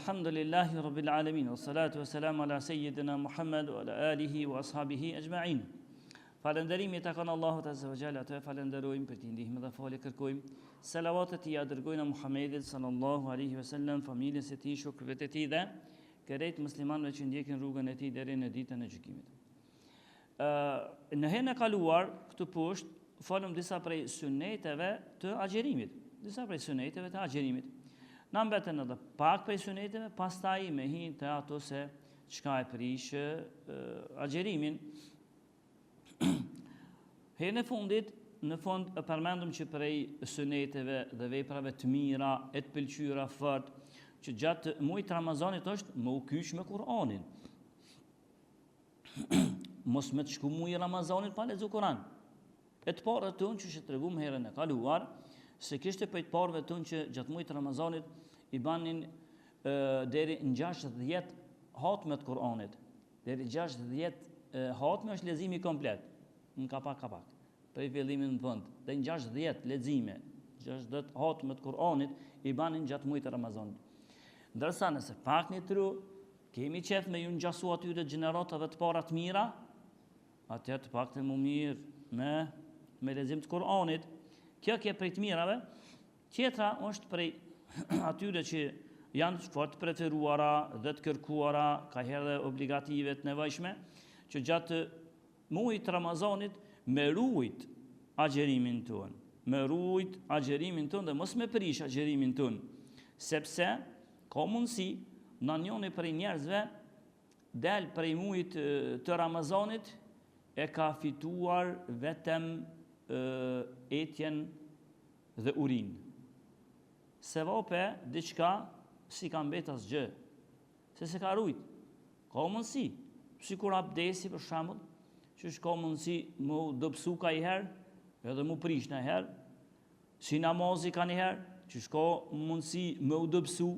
Alhamdulillahi Rabbil Alamin, wa salatu wa salamu ala Sayyidina Muhammad wa ala alihi wa ashabihi ajma'in. Falënderimi të kanë Allahut Azza wa Jalla, të falenderojmë për t'i ndihmë dhe falë kërkojmë. Salavatet i dërgojnë Muhammedit sallallahu alaihi wasallam, familjes së tij, shokëve të tij dhe krejt muslimanëve që ndjekin rrugën e tij deri në ditën e gjykimit. Në herën e kaluar këtu poshtë folëm disa prej suneteve të agjerimit. Na mbetën edhe pak prej suneteve, pastaj me hin të ato se çka e prish agjerimin. Herën e fundit, në fund e përmendëm që prej suneteve dhe veprave të mira, e të pëlqyera fort, që gjatë muajit Ramazanit është më u kyç me Kur'anin. Mos me të shku muaji Ramazanit pa lexu Kur'an. E të parët tonë që tregum herën e kaluar, se kishte për të parëve tonë që gjatë muajit Ramazanit i banin deri në 60 hatme të Kur'anit. Deri 60 hatme është leximi komplet, në kapak. Prej fillimit në fund, dhe në 60 lexime, 60 hatme të Kur'anit i banin gjatë muajit Ramazanit. Ndërsa nëse pak një tru, kemi qef me ju ngjasu atyre gjeneratave të para të mira, atëherë të pak të më mirë me lexim të Kur'anit. Kjo ke prej të mirave. Tjetra është prej atyre që janë fort preferuara dhe të kërkuara, ka herë dhe obligative të nevojshme, që gjatë muajit Ramazanit me rujt agjerimin tonë dhe mos me prish agjerimin tonë, sepse ka mundësi në njëri prej njerëzve del prej muajit të Ramazanit e ka fituar vetëm etjen dhe urin. Se vape diçka si ka mbet asgjë, se ka rujt. Ka mundësi, si kur abdesi për shembull, që ka mundësi mu dëpsu ka i herë, edhe mu prish në herë, si namazi ka një herë, që ka mundësi mu dëpsu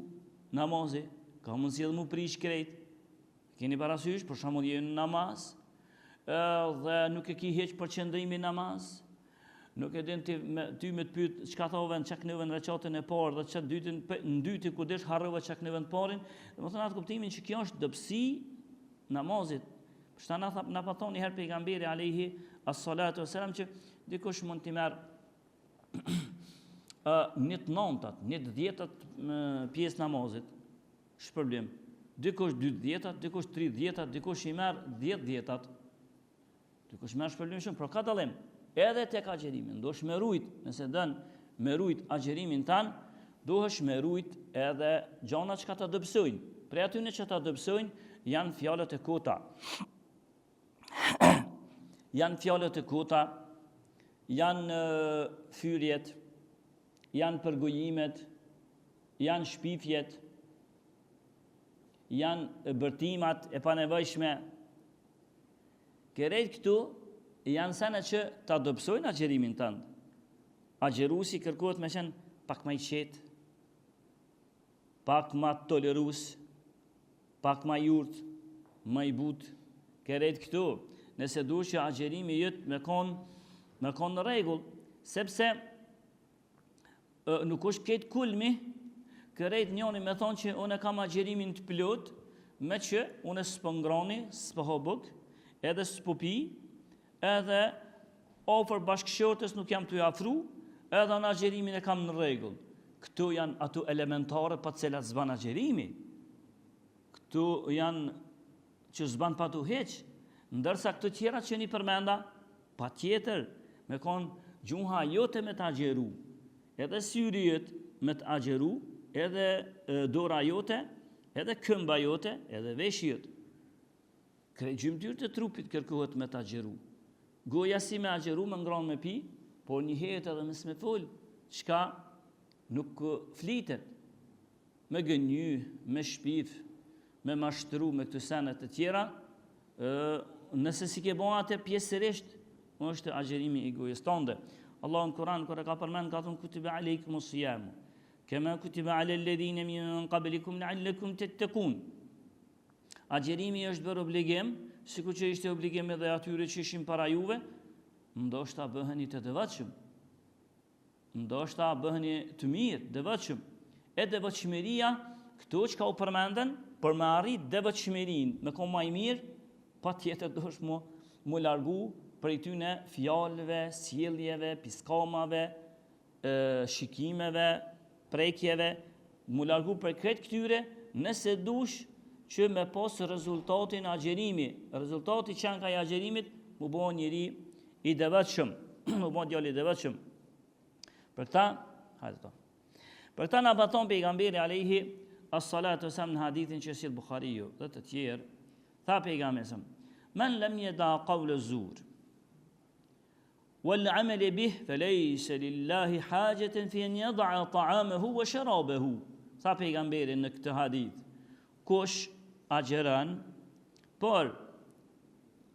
namazi, ka mundësi edhe mu prish krejt. Keni parasysh, për shembull je në namaz, dhe nuk e ki heq për qëndrimi namaz, nuk e din ty me të pyet çka thove në çaknëve në recatën e parë dhe çka në dytin ku desh harrova çaknëve të parin, domethënë atë kuptimin që kjo është dëpsi namazit. Përsa na pa thonë një herë pejgamberi alayhi as-salatu wassalam që dikush mund t'i merr një të nëntat, një të dhjetat pjesë namazit, shpërblim. Dikush 2 dhjetat, dikush 3 dhjetat, dikush i merr 10 dhjetat. Dikush merr shpërblim shumë, por ka dallim. Edhe tek agjerimin, duhesh me rujt, nëse dën me rujt agjerimin tan, duhesh me rujt edhe gjona që ta dëpsojnë. Prej atyre që ta dëpsojnë janë fjalët e kota. Janë fyrjet, janë përgojimet, janë shpifjet, janë bërtimat e panevojshme. Kërejt këtu janë sene që ta dëpsojnë agjerimin tënd. Agjerusi kërkohet me qenë pak ma i qetë, pak ma tolerus, pak ma jurt, ma i but. Kërejt këtu, nëse du që agjerimi jëtë me konë në regull, sepse nuk është këtë kulmi, kërejt njoni me thonë që unë kam agjerimin të plot, me që unë s'po ngroni, s'po hobuk, edhe s'po pi, edhe ofër bashkëshortës nuk jam të ju afru, edhe në agjerimin e kam në regull. Këtu janë ato elementare pa cilat zban agjerimi. Këtu janë që zban pa tu heq, ndërsa këtu tjera që një përmenda, pa tjetër me konë gjuha jote me të agjeru, edhe syri jote me të agjeru, edhe dora jote, edhe këmba jote, edhe veshi jote. Gjymtyrët e trupit kërkohet me të agjeru. Goja si me agjeru me ngronë me pi, por një herë edhe mes me fol, çka nuk flitet. Me gënjy, me shpif, me mashtru, me këtë senet e tjera, nëse si ke bon atë pjesërisht, është agjerimi i gojës tënde. Allah në Kur'an, kër e ka përmen, ka thonë kutiba alejkumus siyamu, kema kutiba alel ladhina min qablikum la'allakum tattaqun. Agjerimi është bërë obligim, sikur që ishte obligim edhe atyre që ishin para juve, ndoshta bëheni të devotshëm. Ndoshta bëheni të mirë, devotshëm. E devotshmëria këtu që ka u përmenden, për me arrit devotshmërinë, me kon më i mirë, patjetër duhesh mu largu prej tyne fjalëve, sjelljeve, piskamave, shikimeve, prekjeve, mu largu për këtë këtyre, nëse dush që me pas rezultatin agjerimi. Rezultati që janë ka i agjerimit, mu bo njëri i devotshëm, mu bo djali i devotshëm. Për ta na baton pejgamberi alayhi as-salatu wasalam në hadithin që sjell Buhariu dhe të tjerë, tha pejgamberi: "Men lam yada qawl az-zur wal 'amal bih falaysa lillahi hajatan fi an yad'a ta'amahu wa sharabahu." Tha pejgamberi në këtë hadith, kush agjeron, por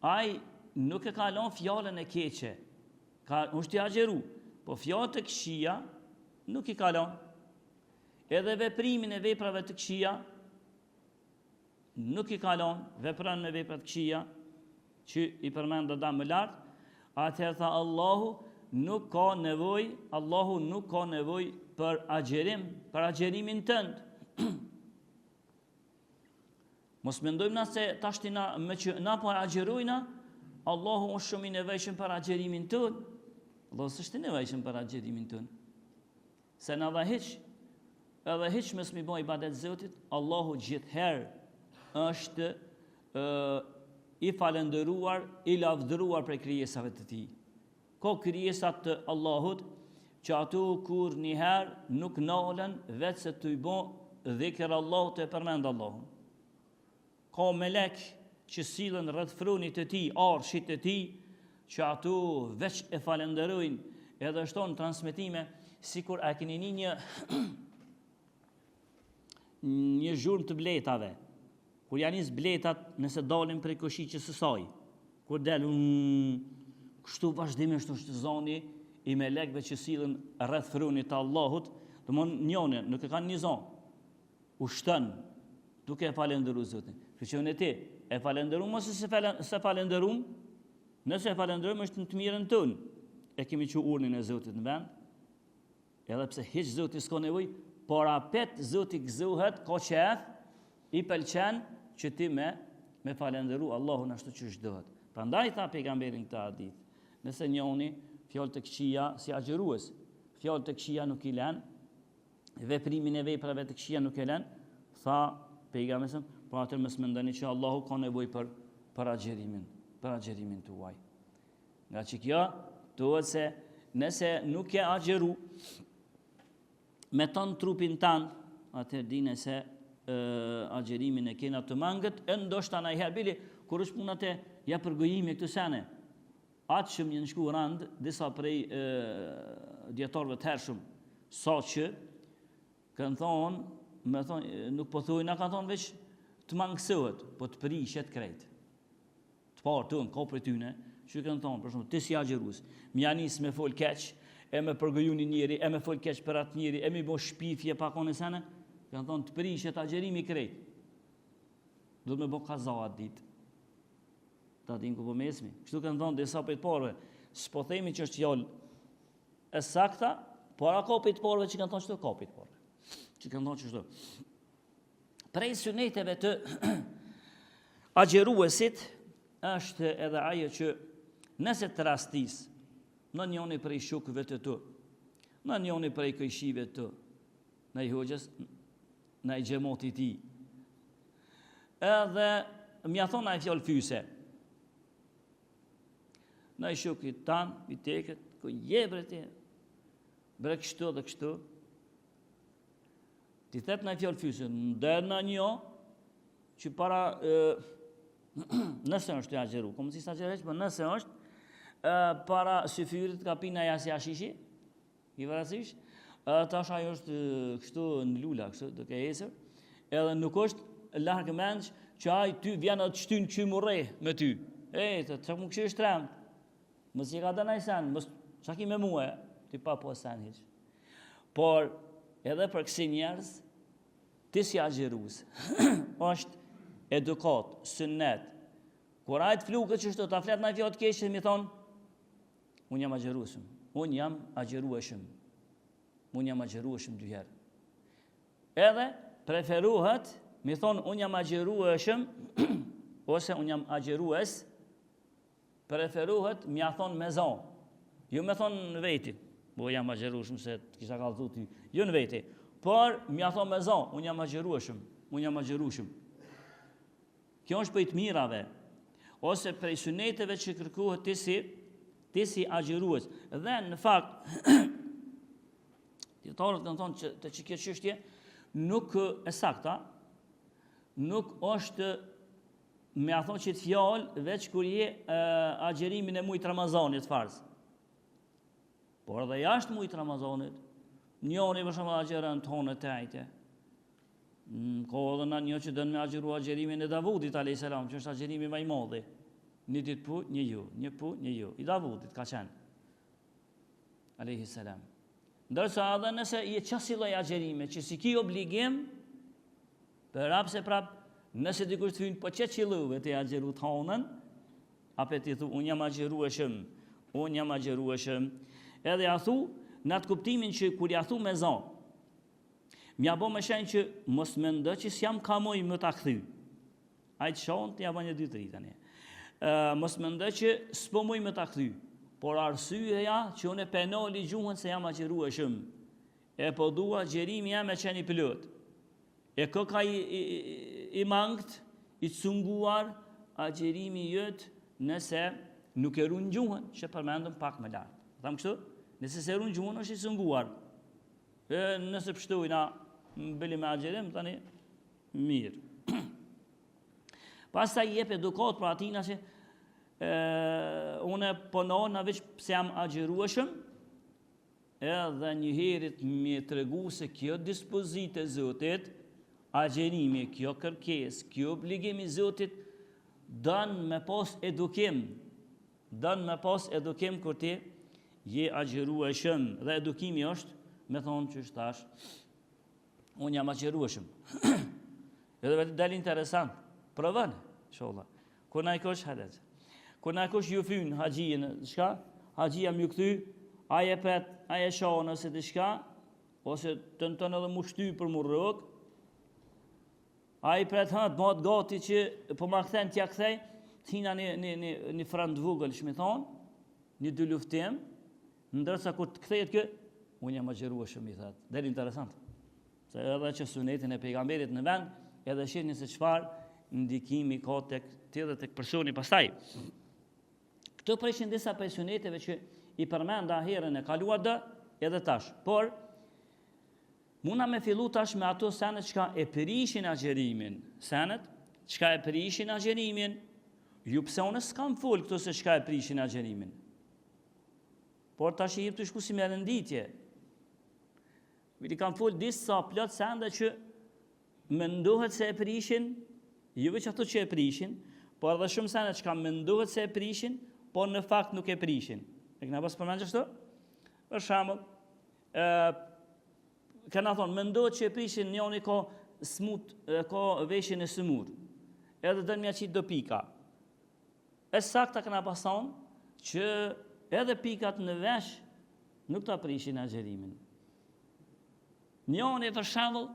ai nuk e ka lënë fjalën e keqe, është i agjeru, po fjalët e këqija nuk i ka lënë. Edhe veprimin e veprave të këqija nuk i ka lënë, veprën me vepra të këqija që i përmend do më lart, atëherë tha Allahu nuk ka nevojë për agjerimin tënd. Mos mendojmë na se tashti me që na po agjerojna, Allahu është shumë i nevojshëm për agjerimin tonë. Allahu s'është i nevojshëm për agjerimin tonë. Se na edhe hiç mos mi bëj ibadet Zotit, Allahu gjithherë është i falendëruar, i lavdëruar për krijesave të tij. Ka krijesat të Allahut që ato kur njëherë nuk nalen vetë se të i bon dhikr Allahut e përmend Allahun. Ka melek që sillen rreth frunit të tij, arshit të tij, që ato veç e falenderojnë, edhe shton transmetime sikur a keni një zhurmë të bletave. Kur janë nis bletat nëse dalin prej koshiqës së saj, kur dalin kështu vazhdimisht është zoni i melekëve që sillen rreth frunit të Allahut, domthonë njëne nuk e kanë një zonë. U shton duke e falendëruar Zotin. Që ti e falenderum ose se falenderum, nëse e falenderum është në të mirën tonë. E kemi që urnin e Zotit në vend, edhe pse hiç Zoti s'ka nevojë, por apet Zoti gëzohet, ka qef, i pëlqen që ti me falenderu Allahun ashtu që ç'dohet. Prandaj tha pejgamberin këtë hadith, nëse njëri fjalë të këqija si agjerues, fjalë të këqija nuk i lën, veprimin e veprave të këqija nuk e lën, tha pejgamberi, po atë mos mendoni që Allahu ka nevojë për agjerimin tuaj. Nga që kjo duhet se nëse nuk e agjeru me ton trupin tan, atëherë dini se agjerimin e kena të mangët, e ndoshta ndonjëherë bili kur është puna te ja përgojimi këtë sene. Atë që më shku rand disa prej dietarëve të hershëm, saqë kanë thonë, nuk po thojnë, na kanë thonë veç të mangësohet, po të prishet krejt. Të parë tonë, ka për tyne, që kanë thonë, për shumë, ti si agjerues, mja nis me fol keq, e me përgoju një njeri, e me fol keq për atë njeri, e me bo shpifje pa kone sene, kanë thonë, të prishet agjerimi krejt. Do të me bo kaza atë ditë. Ta din ku po mesmi. Kështu kanë thonë, disa për të parëve, s'po themi që është fjallë e sakta, por a ka për të parëve që kanë thonë që të ka për të parëve. Që kanë thonë që shto. Prej suneteve të agjeruesit është edhe ajo që nëse të rastis në njëni prej shukëve të tu, në njëni prej këjshive të, në i hoqës, në i gjemoti ti, edhe mja thonë a i fjallë fyse, në i shukit tanë, i teket, ku jebre ti, bre kështu dhe kështu, ti thet në fjallë fyse, ndër në një, që para, nëse është të agjeru, kom si sa agjereq, për nëse është, para syfyrit ka pina jasja shishi, i vërësish, tash ajo është kështu në lula, kështu duke esër, edhe nuk është largë menç, që aj ty vjenë të shtynë që murre me ty. Që më kështë është tremë, mësë që ka dëna i sen, mësë që ki me muë, ti pa po sen hiq. Por, edhe për kësi njerës, ti si agjerus, është edukat, sënnet. Kur ajtë flukët që shto, ta fletë në fjallë të keshë, mi thonë, unë jam agjerueshëm, unë jam agjerueshëm dyherë. Edhe preferohet, mi thonë unë jam agjerueshëm, ose unë jam agjerues, preferohet mi a thonë me zonë. Jo me thonë në veti, bo jam agjerueshëm se të kisha kallëzu ty, jo në veti, por mi a thonë me zonë, unë jam agjerueshëm, unë jam agjerueshëm. Kjo është për i të mirave, ose prej suneteve që kërkohet ti si agjerues. Dhe në fakt, dietarët kanë thonë që të që kjo çështje nuk e sakta, nuk është me a thonë që të fjallë veç kur je agjerimin e mujtë Ramazanit farz. Por edhe jashtë mujtë Ramazanit, njoni për shumë agjerën të honë të ajte. Ko edhe në një që dënë me agjeru agjerimin e Davudit, a.s. që është agjerimi më i madhi. Një ditë pu, një ju, një pu, një ju. I Davudit ka qenë. A.s. Ndërsa edhe nëse je qasi lloj agjerime, që si ki obligim, për rap se prap, nëse dikush të hynë po që qiluve të agjeru të honën, ape ti thu, unë jam agjerueshëm, unë jam agjerueshëm. Edhe ja thu, në atë kuptimin që kur ja thu me zonë, mja bo me shenjë që mos me ndë që s'jam ka moj më ta këthy. Ajtë shonë të ja ba një 2-3 tani. Mos me ndë që s'po moj më ta këthy. Por arsyeja që unë e penoli gjuhën se jam agjerueshëm. E po dua gjerimi jam e qeni plot. E këka i mangt, i cunguar, agjerimi jëtë nëse nuk e runë gjuhën, që përmendëm pak më lartë. Thamë kështu? Nëse se runë gjuhën është i cunguar. Nëse pështujna bëli me agjerim, tani mirë. Pas ta i jep edukat për atina që une ponohë në veç pëse jam agjerueshëm, edhe njëherit mi të regu se kjo dispozit e Zotit, agjerimi, kjo kërkes, kjo obligimi Zotit, dënë me pas edukim, kur ti je agjerueshëm, dhe edukimi është, me thonë që është tash, unë jam agjerueshëm. Edhe vetë dalë interesant, provën, sholla. Kur na i kosh hadet. Kur na i kosh ju fynë haxhijën, çka? Haxhija më kthy, aje pet, aje shohën ose diçka, ose tenton edhe mu shty për mu rrok. Ai pret ha të bëhet gati që po ma kthen t'ja kthej, thina një frant vogël, shmi thonë, një 2 luftim, ndërsa kur të kthehet kë, unë jam agjerueshëm, i thatë. Del interesant. Se edhe që sunetin e pejgamberit në vend, edhe shihni se çfarë ndikimi ka tek ti dhe tek personi pastaj. Këto prishin disa prej suneteve që i përmenda herën e kaluar dë, edhe tash. Por, muna me fillu tash me ato senet çka e përishin agjerimin. Senet, çka e përishin agjerimin, ju pse unë s'kam fol këto se çka e përishin agjerimin. Por tash i jep të shku si me rënditje. Viti kam fol disa plot sende që mendohet se e përishin, jo veç ato që e përishin, por edhe shumë sende që kam mendohet se e përishin, por në fakt nuk e përishin. E këna pas përmend çështë? Për shembull, kanë thonë mendohet që e përishin njëri ka smut, ka veshin e smur. Edhe dën mja qit do pika. E sakta kanë pas thonë që edhe pikat në vesh nuk ta përishin agjerimin. Njëri për shembull,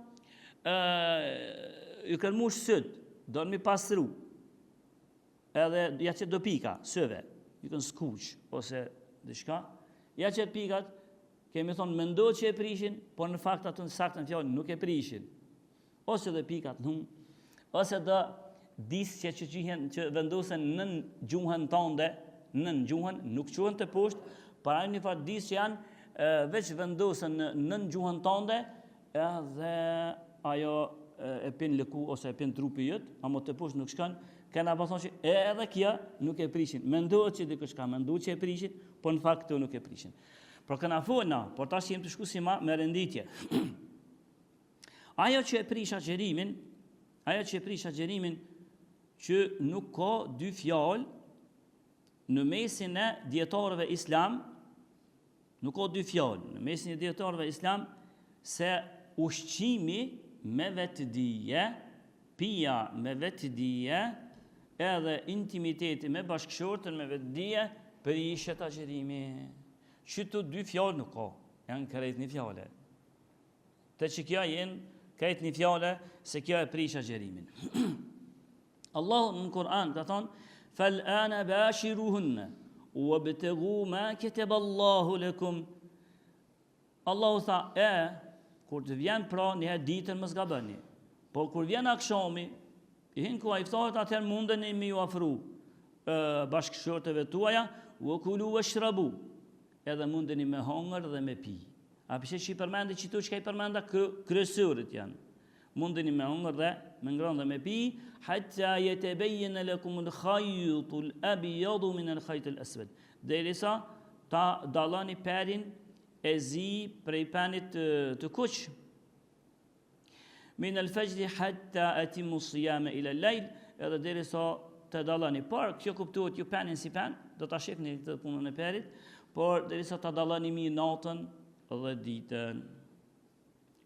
ju kanë mush syt, do në mi pastru, edhe ja qëtë do pika, sëve, ju kanë skuq, ose diçka, ja qëtë pikat, kemi thonë mendo që e prishin, por në fakt atë në saktën fjallin nuk e prishin. Ose dhe pikat në ose dhe disë që vendosen nën gjuhën tënde, nën gjuhën, nuk quhen të poshtë, para një farë disë që janë veç vendosen nën gjuhën tënde, edhe ajo e pin lëku ose e pin trupi jëtë, amo të poshtë nuk shkan, kena pason që edhe kja nuk e prishin. Mendohet që dikush ka mendu që e prishin, por në fakt këto nuk e prishin. Por kena folna, por tash jem të shku si ma me renditje. Ajo që e prish agjerimin, që nuk ka dy fjalë në mesin e dietarëve islam, nuk ka dy fjalë në mesin e dietarëve islam se ushqimi me vetëdije, pija me vetëdije, edhe intimiteti me bashkëshortën me vetëdije, prishet agjerimi. Që të dy fjallë nuk ka, janë kërejt një fjallë. Të që kja jenë këtë një fjale se kjo e prish agjerimin. Allahu në Kur'an ka thonë فَالْآنَ بَاشِرُهُنَّ وَابْتَغُوا مَا كَتَبَ اللَّهُ لَكُمْ. Allahu tha, kur të vjen pra njëherë ditën mos gaboni. Po kur vjen akşami, i hin ku ai thotë atëherë mundeni me ju afru bashkëshorteve tuaja, وَكُلُوا وَاشْرَبُوا. Edhe mundeni me hongër dhe me pi. A pse që i përmendi çito çka i përmenda kryesorët janë. Mundeni me hongër dhe me ngrënë dhe me pi, hatta yatabayyana lakum al-khayt al-abyad min al-khayt al-aswad. Derisa ta dallani perin e zi prej penit të kuq. Min al-fajr hatta atimu siyama ila al-layl, edhe derisa të dallani. Por kjo kuptohet ju penin si pen, do ta shihni këtë punën e perit, por derisa ta dallani mirë natën dhe ditën.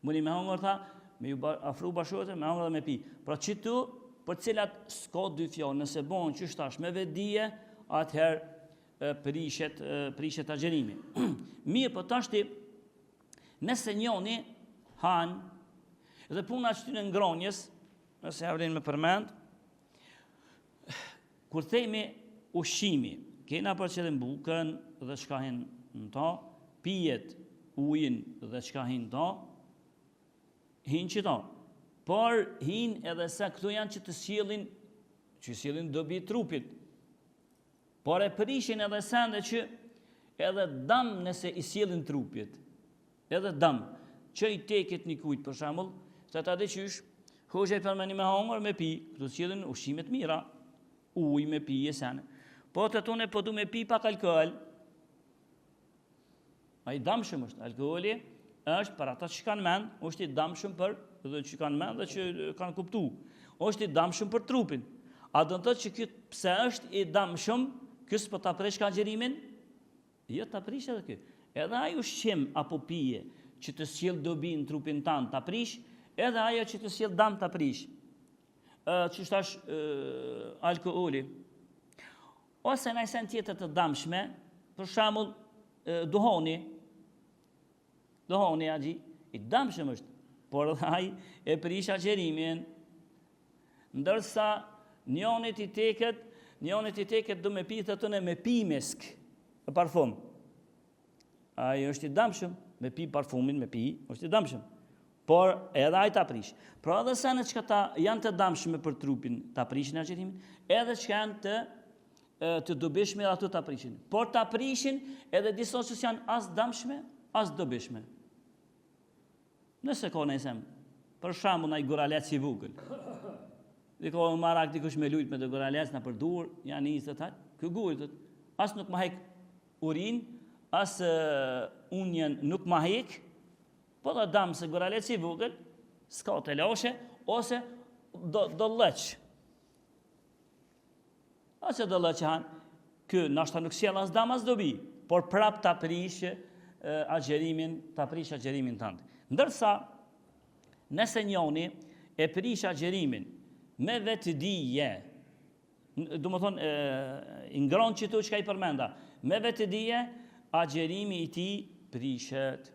Muni me hongër tha, me ju afru bashkëshortë, me hongër dhe me pi. Pra çitu për cilat s'ka dy fjalë, nëse bon qysh tash me vedije, atëherë prishet agjerimi. Mirë, po tashti nëse njoni han dhe puna shtynë ngrënjes, nëse avrin me përmend, kur themi ushqimi, kena për qëllim bukën dhe çka hin në ta, pijet ujin dhe çka hin ta, hin që ta. Por hin edhe se këto janë që të sjellin dobi trupit. Por e prishin edhe sende që edhe dam nëse i sjellin trupit. Edhe dam që i teket një kujt për shembull, se ta dëqysh, hoxha i përmeni me hongër me pi, këto sjellin ushqimet mira, ujë me pi e sene. Po të tone po du me pi pak alkohol. Ai damshëm është, alkoholi është për ata që kanë mend, është i damshëm për dhe që kanë mend dhe që kanë kuptu. Është i damshëm për trupin. A do të thotë që ky pse është i damshëm, ky s'po ta prish ka agjerimin? Jo, ta prish edhe ky. Edhe ai ushqim apo pije që të sjell dobi në trupin tan ta prish, edhe ajo që të sjell dam ta prish. Që thash alkooli. Ose në sen tjetër të damshme, për shembull duhoni agji, i damshëm është, por ai e prish agjerimin. Ndërsa njonit i teket do me pi thëtën e me pi mesk, e parfum. Ai është i damshëm, me pi parfumin, me pi, është i damshëm. Por edhe ai ta prish. Pra edhe senet që janë të damshme për trupin, ta prishin agjerimin, edhe që janë të dobishme ato ta prishin. Por ta prishin edhe disa që janë as damshme, as dobishme. Nëse ka nëjsem, për shembull na i guralec i vogël. Diko marak dikush me lujt me të guralec na për dur, janë nisë të ky gujt, as nuk ma hek urin, as unjen nuk ma hek, po da dam se guralec i vogël, s'ka të lashe, ose do lëq. Ose do lëq hanë, ky nashta nuk sjell as dam as dobi, por prap ta prish agjerimin tënd. Ndërsa, nëse njoni e prish agjerimin me vetëdije, do më thonë, i ngron qëtu që ka i përmenda, me vetëdije, agjerimi i ti prishet.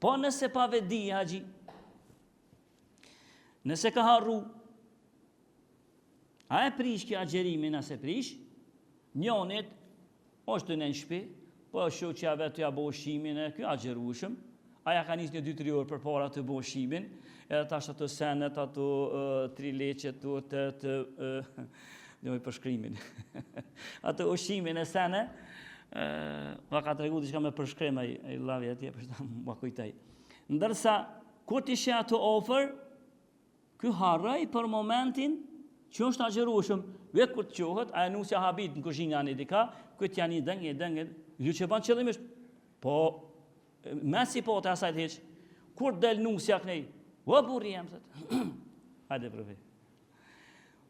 Po nëse pa vetëdije, agji, nëse ka harru, a e prish kjo agjerimin, nëse prish, njonit, është të në shpi, po është që ja vetë ja bo shimin e kjo agjerushëm, aja ka njës një 2-3 orë për para të bo shimin, edhe tash ato senet, ato 3 leqet, dhe me përshkrimin. Ato ushimin e sene, ma ka të regu diçka me përshkrim, e lavi atje, për shta më kujtaj. Ndërsa, kur t'ishe ato ofër, ky harrej për momentin që është agjerushëm, vetë kur të qohët, a e nusja habit në kuzhinja një dika, këtë janë i dëngë, ju që banë qëllimisht, po, mesi po të asajt heq, kur del nusja kënej, o burri jam, thët, hajde profi,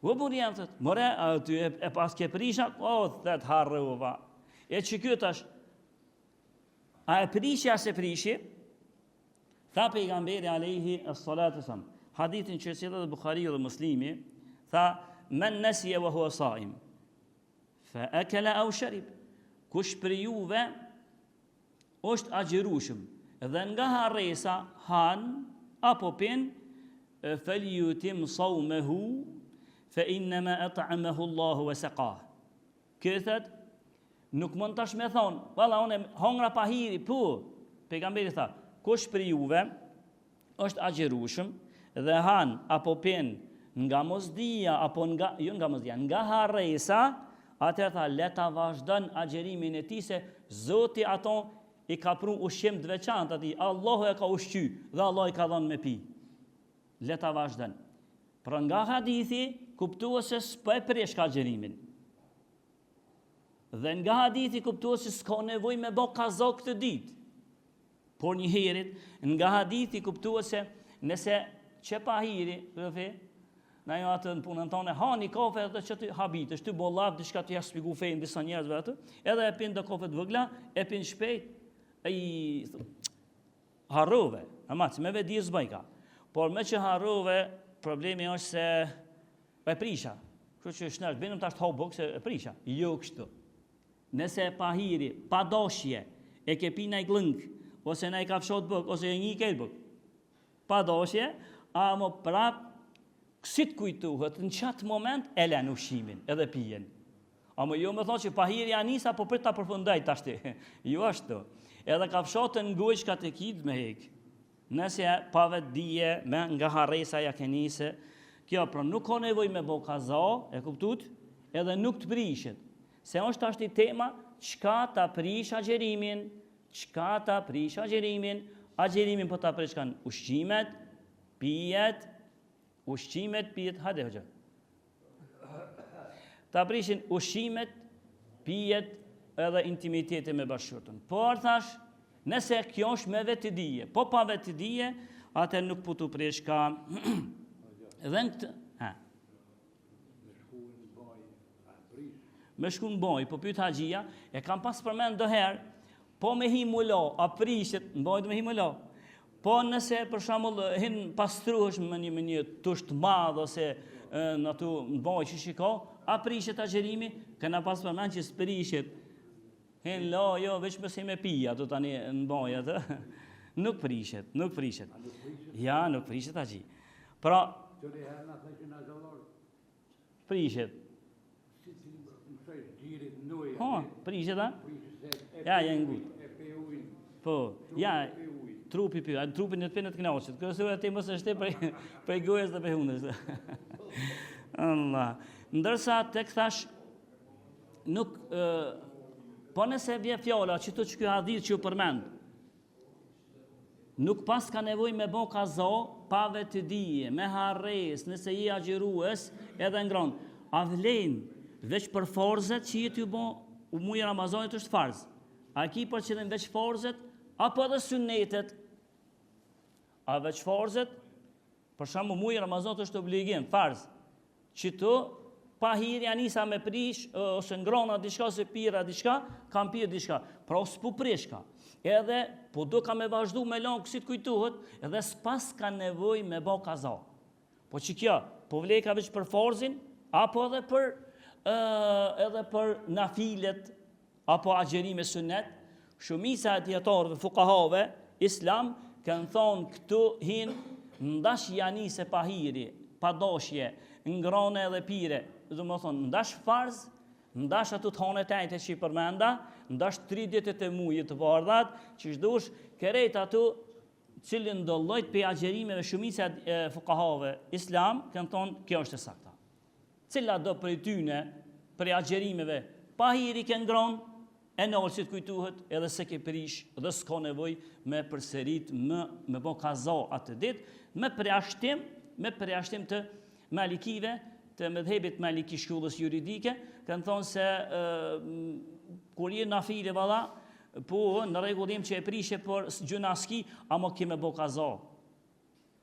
o burri jam, thët, more, ty e pas ke prisha, o, thët, harre u va, e që këtë është, a e prishi, a se prishi, tha pejgamberi alejhi as-salatu sam, hadithin që si dhe Bukhari dhe Muslimi, tha, men nesje vë hua saim, fa akela au sharib, kush për juve, është agjerushëm, dhe nga harresa han, apo pin, فَلْيُتِمْ صَوْمَهُ فَإِنَّمَا أَطْعَمَهُ اللَّهُ وَسَقَاهُ. Këtë nuk mund tash me thonë, valla unë hongra pahiri, po, pejgamberi tha, kush për juve është agjerueshëm dhe han apo pen nga mosdia apo nga harresa, atëherë tha le ta vazhdon agjerimin e tij se Zoti ato i ka pru ushqim të veçantë atij, Allahu e ka ushqy dhe Allah i ka dhënë me pi. Le ta vazhdon. Pra nga hadithi kuptues se s'po e presh ka agjerimin. Dhe nga hadithi kuptues se s'ka nevojë me bë kazo këtë ditë. Por një herët nga hadithi kuptues se nëse që pahiri, na jo atë në punën tonë, hani kafe edhe që të habitesh, ty bollaf, diçka të ja shpjegu fejnë disa njerëzve atë, edhe e pin do kafe të vogla, e pin shpejt, harrove, ama që me vedi zbajka. Por me që harrove, problemi është se e prisha. Kështu që shnesh, binëm tash të hobok se e prisha. Jo kështu. Nëse pahiri, pa dashje, e ke pi naj glëng, ose naj kafshot bëk, ose e një kel bëk, pa dashje, a më prap kësit kujtuhet, në qatë moment e len ushqimin, edhe pijen. A më jo me thonë që pahiri anisa, po për ta përfundaj tashti. Jo ashtu. Edhe kafshotën ngojshkat e kit me hek. Nëse pa vetë dije, me nga harresa ja kenise, kjo pra nuk ka nevoj me bo kaza, e kuptut, edhe nuk të prishet. Se është ashti tema, qka ta prish agjerimin, agjerimin po ta prish kanë ushqimet, pijet, hajde hoxha. Ta prishin ushqimet, pijet edhe intimiteti me bashkëshortën. Por thash, nëse kjo është me vetë dije, po pa vetë dije, atë nuk po të prish ka edhe në këtë, me shku në boj, po pyet haxhia, e kam pas përmend do herë, po me hi mulo, a prishet, në bojt me hi mulo. Po nëse për shembull hin pastruhesh me një tusht madh ose në ato mbaj që shiko, a prishet agjerimi? Kena pas përmend që s'prishet. Hin lo, jo, veç mëse me pija, do tani në mbaj atë. Nuk prishet. Ja, nuk prishet agji. Pra, prishet. Prishet, a? Ja, janë gut. Po, ja, trupi pyet, trupin e të pinë të knaqet. Këso atë mos është për gojës dhe për hundës. Allah. Ndërsa tek thash nuk po nëse vje fjala që të ky hadith që u përmend. Nuk pas ka nevojë me bë kaza pa vetë dije, me harres, nëse je agjerues edhe ngron. A vlen veç për forzet që je ty bë muaj Ramazanit është farz. A ki për qëllim veç forzet apo edhe sunnetet? A veç forzet, për shembull muaji Ramazanit është obligim, farz, që to pahiri anisa me prish ose ngrona diçka ose pira diçka, kam pirë diçka, pra s'pu prishka. Edhe po do ka me vazhdu me lan kësit kujtuhet, edhe s'pas ka nevoj me bë kaza. Po që kjo, po vlej ka veç për forzin, apo edhe për nafilet, apo agjerime sunnet, shumisa e dietarëve fuqahave islam kanë thonë këtu hin ndash janise pahiri, pa dashje, ngrone edhe pire, do më thonë ndash farz, ndash ato të hanet ajte që i përmenda, ndash 3 ditët e mujit të bardhat, që shdush kërejt ato cilin do llojt pe agjerimeve shumica e fuqahave islam kanë thonë kjo është e sakta. Cila do për tyne për agjerimeve pahiri ke ngron, e nolësit kujtuhet edhe se ke prish dhe s'ka nevoj me përserit me bo kaza atë dit, me preashtim të malikive, të mëdhebit maliki shkullës juridike, kanë thonë se kur je nafile valla, po në regullim që e prishe për gjunaski, ama kime bo kaza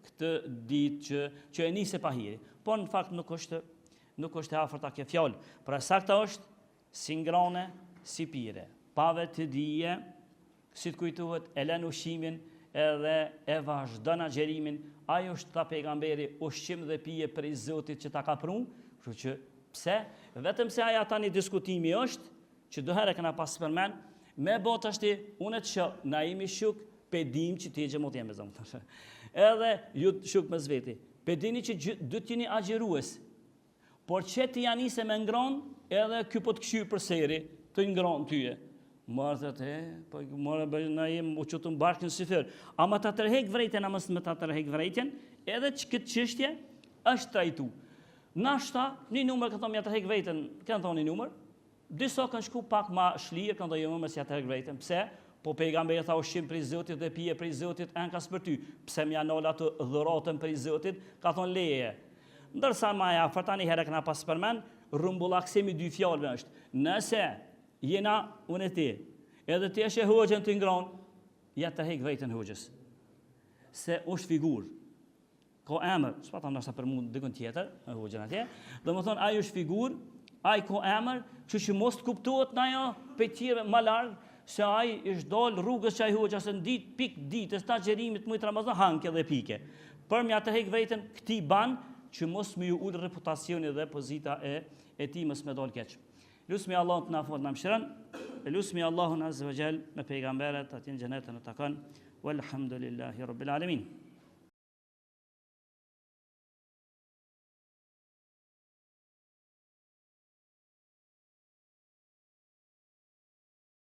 këtë dit që e nise pahiri. Po në fakt nuk është e afërta ke fjallë, pra sakta është si ngrane, si pire, pave të dije, si të kujtuhet, e len ushqimin edhe e vazhdon agjerimin, ajo është ta pejgamberi ushqim dhe pije për i Zotit që ta ka pru, kështu që pse, vetëm se aja tani diskutimi është, që doherë këna pas përmen, me bot është unë të shë, na imi shuk, pe dim që ti e gjemot jeme zëmë. Edhe ju të shuk me zveti, Pe dini që do t'jeni agjerues. Por që ti janë se me ngron, edhe ky po të këshyr për seri, të ngron tyje. Marrë të po morë na jem u çutun bashkën si fer. Ama ta tërheq vërejtën, ama s'më ta tërheq vërejtën, edhe këtë çështje është trajtu. Nashta, një numër ka thonë ja tërheq vërejtën, kanë thonë një numër. Disa kanë shku pak ma shlir, kanë thonë jo më si ja tërheq vërejtën. Pse? Po pejgamberi tha ushqim prej Zotit dhe pije prej Zotit, ankas për ty. Pse më janë ato dhuratën prej Zotit? Ka thonë leje. Ndërsa ma ja tani herë këna pas përmend, rrumbullaksimi dy fjalëve është. Nëse jena unë e ti, edhe ti është e hoxhën të ngron, ja të hek vejtën hoxhës. Se është figur. Ka emër, s'pa ta ndoshta për mund dikon tjetër, hoxhën atje. Domethënë ai është figur, ai ka emër, kështu që mos kuptohet na ajo pe tjerë më larg, se ai është dal rrugës që ai hoxha se në pik ditës ta xherimit muaj Ramazan hanke dhe pike. Për mja të hek vejtën këtij ban që mos më ju ul reputacioni dhe pozita e tij mos më dal keq. Lusmi Allah të na fal na mëshiron. Lusmi Allahun azza wa jall me pejgamberet aty në xhenetin e takon. Walhamdulillahi rabbil alamin.